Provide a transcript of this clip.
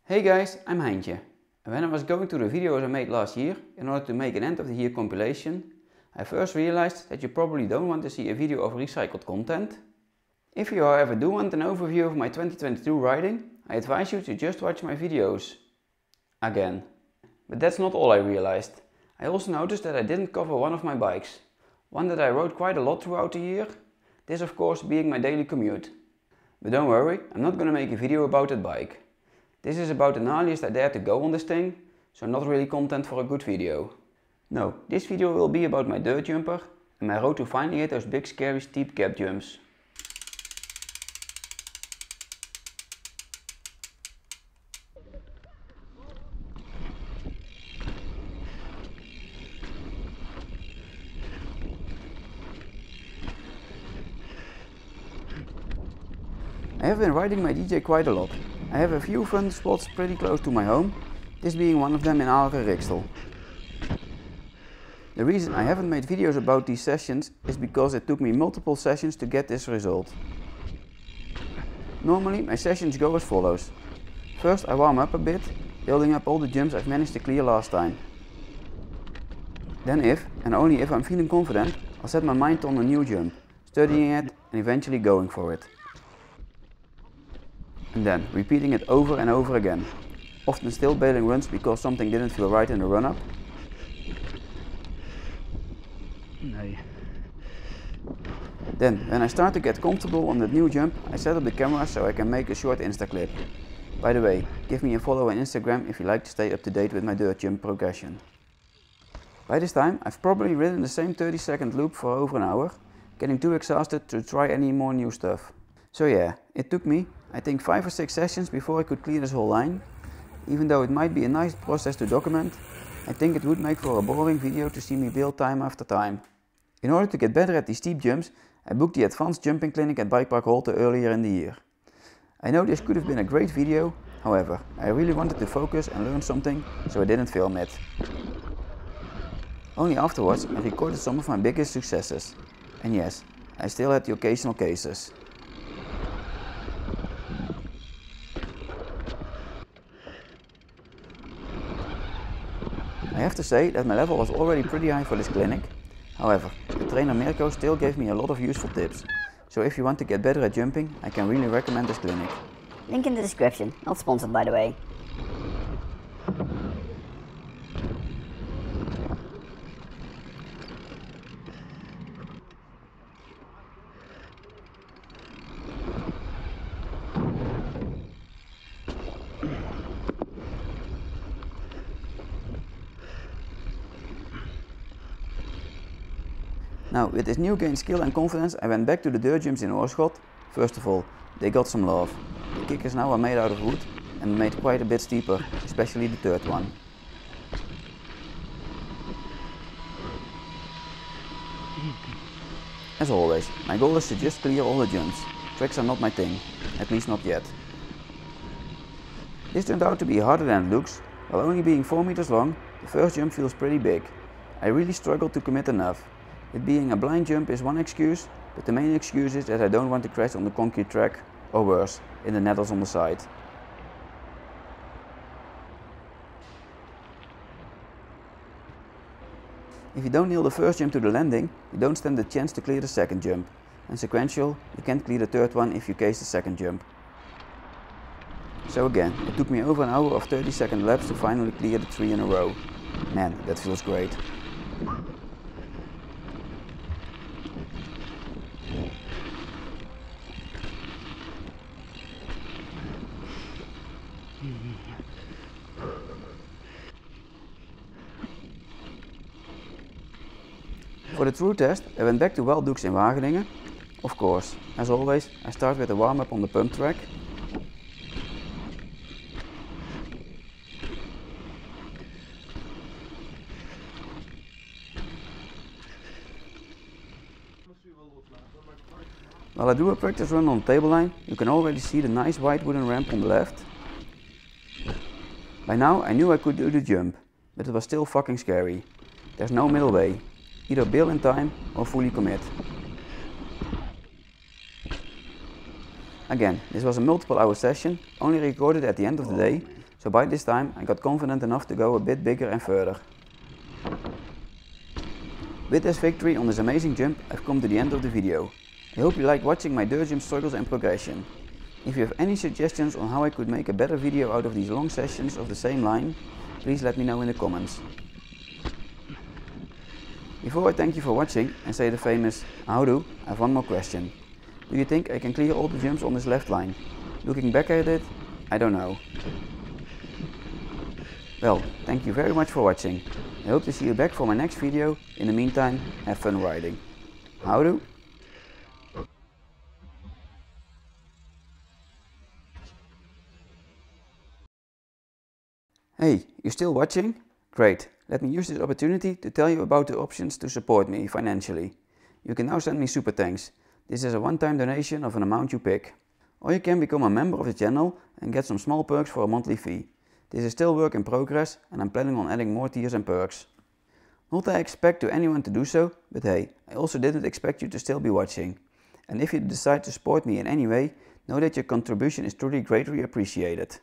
Hey guys, I'm Heintje. And when I was going through the videos I made last year in order to make an end of the year compilation, I first realized that you probably don't want to see a video of recycled content. If you however do want an overview of my 2022 riding, I advise you to just watch my videos. Again. But that's not all I realized. I also noticed that I didn't cover one of my bikes. One that I rode quite a lot throughout the year. This of course being my daily commute. But don't worry, I'm not gonna make a video about that bike. This is about the gnarliest I dare to go on this thing, so not really content for a good video. No, this video will be about my dirt jumper and my road to finally hit those big scary steep gap jumps. I have been riding my DJ quite a lot. I have a few fun spots pretty close to my home, this being one of them in Aarle-Rixtel. The reason I haven't made videos about these sessions is because it took me multiple sessions to get this result. Normally my sessions go as follows. First I warm up a bit, building up all the jumps I've managed to clear last time. Then if, and only if I'm feeling confident, I'll set my mind on a new jump, studying it and eventually going for it. And then repeating it over and over again, often still bailing runs because something didn't feel right in the run-up. Then, when I start to get comfortable on that new jump, I set up the camera so I can make a short Insta clip. By the way, give me a follow on Instagram if you like to stay up to date with my dirt jump progression. By this time, I've probably ridden the same 30-second loop for over an hour, getting too exhausted to try any more new stuff. So yeah, it took me, I think 5 or 6 sessions before I could clear this whole line. Even though it might be a nice process to document, I think it would make for a boring video to see me bail time after time. In order to get better at these steep jumps, I booked the advanced jumping clinic at Bikepark Holten earlier in the year. I know this could have been a great video, however, I really wanted to focus and learn something, so I didn't film it. Only afterwards I recorded some of my biggest successes. And yes, I still had the occasional cases. I have to say that my level was already pretty high for this clinic. However, the trainer Mirko still gave me a lot of useful tips. So if you want to get better at jumping, I can really recommend this clinic. Link in the description, not sponsored by the way. Now, with this new gained skill and confidence, I went back to the dirt jumps in Oirschot. First of all, they got some love. The kickers now are made out of wood and made quite a bit steeper, especially the third one. As always, my goal is to just clear all the jumps. Tricks are not my thing, at least not yet. This turned out to be harder than it looks. While only being 4 meters long, the first jump feels pretty big. I really struggled to commit enough. It being a blind jump is one excuse, but the main excuse is that I don't want to crash on the concrete track, or worse, in the nettles on the side. If you don't nail the first jump to the landing, you don't stand the chance to clear the second jump, and sequential, you can't clear the third one if you case the second jump. So again, it took me over an hour of 30-second laps to finally clear the 3 in a row. Man, that feels great. For the true test, I went back to Wild Dukes in Wageniingen. Of course, as always, I start with a warm-up on the pump track. While I do a practice run on the table line, you can already see the nice white wooden ramp on the left. By now I knew I could do the jump, but it was still fucking scary. There's no middle way. Either bail in time or fully commit. Again, this was a multiple hour session, only recorded at the end of the day, so by this time I got confident enough to go a bit bigger and further. With this victory on this amazing jump, I've come to the end of the video. I hope you liked watching my dirt jump struggles and progression. If you have any suggestions on how I could make a better video out of these long sessions of the same line, please let me know in the comments. Before I thank you for watching and say the famous "how do," I have one more question. Do you think I can clear all the jumps on this left line? Looking back at it, I don't know. Well, thank you very much for watching. I hope to see you back for my next video. In the meantime, have fun riding. How do? Hey, you still watching? Great. Let me use this opportunity to tell you about the options to support me financially. You can now send me super thanks. This is a one-time donation of an amount you pick. Or you can become a member of the channel and get some small perks for a monthly fee. This is still work in progress and I'm planning on adding more tiers and perks. Not that I expect anyone to do so, but hey, I also didn't expect you to still be watching. And if you decide to support me in any way, know that your contribution is truly greatly appreciated.